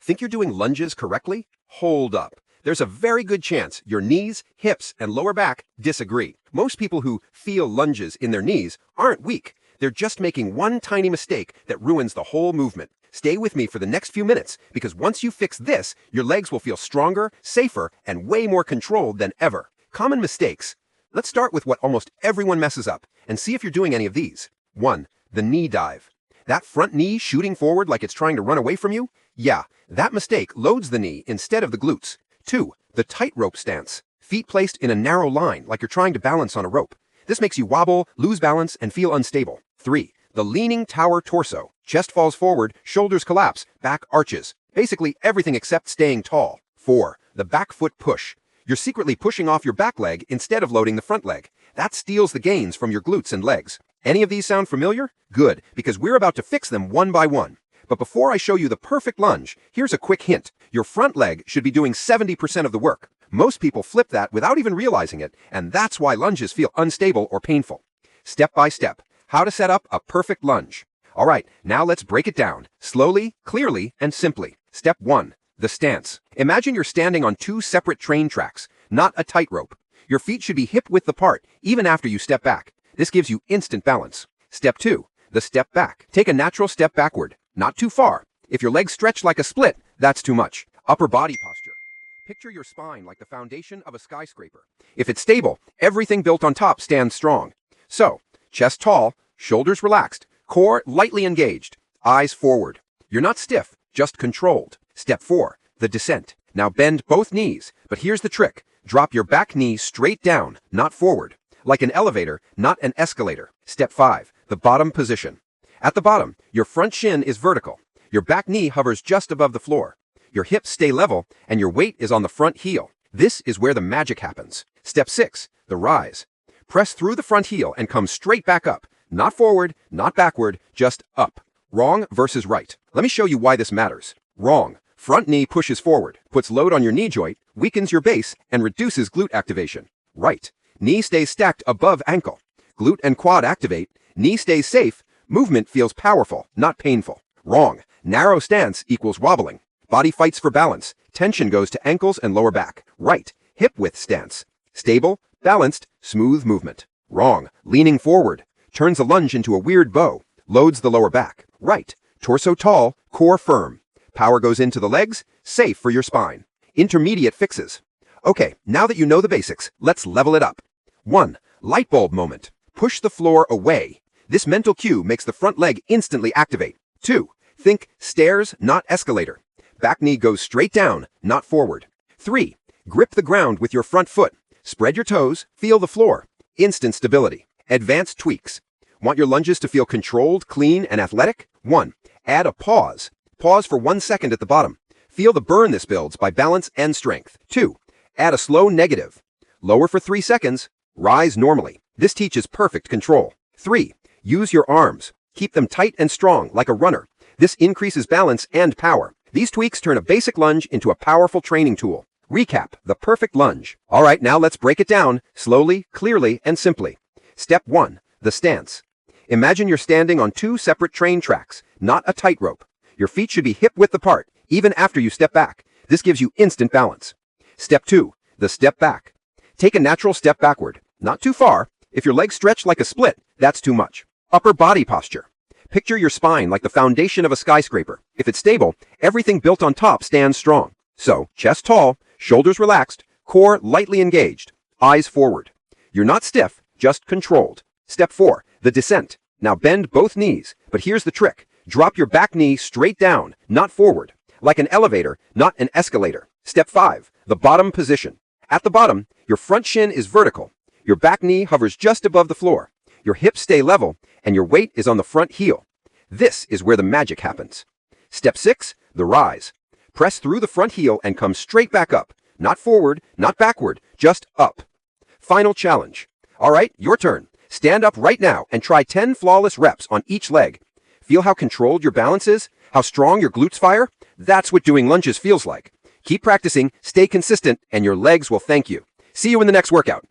Think you're doing lunges correctly? Hold up. There's a very good chance your knees, hips, and lower back disagree. Most people who feel lunges in their knees aren't weak. They're just making one tiny mistake that ruins the whole movement. Stay with me for the next few minutes, because once you fix this, your legs will feel stronger, safer, and way more controlled than ever. Common mistakes. Let's start with what almost everyone messes up, and see if you're doing any of these. 1. The knee dive. That front knee shooting forward like it's trying to run away from you? Yeah, that mistake loads the knee instead of the glutes. 2. The tightrope stance. Feet placed in a narrow line like you're trying to balance on a rope. This makes you wobble, lose balance, and feel unstable. 3. The leaning tower torso. Chest falls forward, shoulders collapse, back arches. Basically everything except staying tall. 4. The back foot push. You're secretly pushing off your back leg instead of loading the front leg. That steals the gains from your glutes and legs. Any of these sound familiar? Good, because we're about to fix them one by one. But before I show you the perfect lunge, here's a quick hint. Your front leg should be doing 70% of the work. Most people flip that without even realizing it, and that's why lunges feel unstable or painful. Step by step, how to set up a perfect lunge. All right, now let's break it down, slowly, clearly, and simply. Step 1, the stance. Imagine you're standing on 2 separate train tracks, not a tightrope. Your feet should be hip-width apart, even after you step back. This gives you instant balance. Step 2, the step back. Take a natural step backward, not too far. If your legs stretch like a split, that's too much. Upper body posture. Picture your spine like the foundation of a skyscraper. If it's stable, everything built on top stands strong. So, chest tall, shoulders relaxed, core lightly engaged, eyes forward. You're not stiff, just controlled. Step 4, the descent. Now bend both knees, but here's the trick. Drop your back knee straight down, not forward. Like an elevator, not an escalator. Step 5, the bottom position. At the bottom, your front shin is vertical. Your back knee hovers just above the floor. Your hips stay level, and your weight is on the front heel. This is where the magic happens. Step 6, the rise. Press through the front heel and come straight back up. Not forward, not backward, just up. Wrong versus right. Let me show you why this matters. Wrong. Front knee pushes forward, puts load on your knee joint, weakens your base, and reduces glute activation. Right. Knee stays stacked above ankle. Glute and quad activate. Knee stays safe. Movement feels powerful, not painful. Wrong. Narrow stance equals wobbling. Body fights for balance. Tension goes to ankles and lower back. Right. Hip width stance. Stable, balanced, smooth movement. Wrong. Leaning forward. Turns a lunge into a weird bow. Loads the lower back. Right. Torso tall, core firm. Power goes into the legs, safe for your spine. Intermediate fixes. Okay, now that you know the basics, let's level it up. 1. Light bulb moment. Push the floor away. This mental cue makes the front leg instantly activate. 2. Think stairs, not escalator. Back knee goes straight down, not forward. 3. Grip the ground with your front foot. Spread your toes, feel the floor. Instant stability. Advanced tweaks. Want your lunges to feel controlled, clean, and athletic? 1. Add a pause. Pause for 1 second at the bottom. Feel the burn this builds by balance and strength. 2. Add a slow negative. Lower for 3 seconds. Rise normally. This teaches perfect control. 3. Use your arms. Keep them tight and strong like a runner. This increases balance and power. These tweaks turn a basic lunge into a powerful training tool. Recap, the perfect lunge. All right, now let's break it down, slowly, clearly, and simply. Step 1, the stance. Imagine you're standing on 2 separate train tracks, not a tightrope. Your feet should be hip-width apart, even after you step back. This gives you instant balance. Step 2, the step back. Take a natural step backward, not too far. If your legs stretch like a split, that's too much. Upper body posture. Picture your spine like the foundation of a skyscraper. If it's stable, everything built on top stands strong. So, chest tall, shoulders relaxed, core lightly engaged, eyes forward. You're not stiff, just controlled. Step 4, the descent. Now bend both knees, but here's the trick. Drop your back knee straight down, not forward. Like an elevator, not an escalator. Step 5, the bottom position. At the bottom, your front shin is vertical. Your back knee hovers just above the floor. Your hips stay level, and your weight is on the front heel. This is where the magic happens. Step 6, the rise. Press through the front heel and come straight back up. Not forward, not backward, just up. Final challenge. All right, your turn. Stand up right now and try 10 flawless reps on each leg. Feel how controlled your balance is? How strong your glutes fire? That's what doing lunges feels like. Keep practicing, stay consistent, and your legs will thank you. See you in the next workout.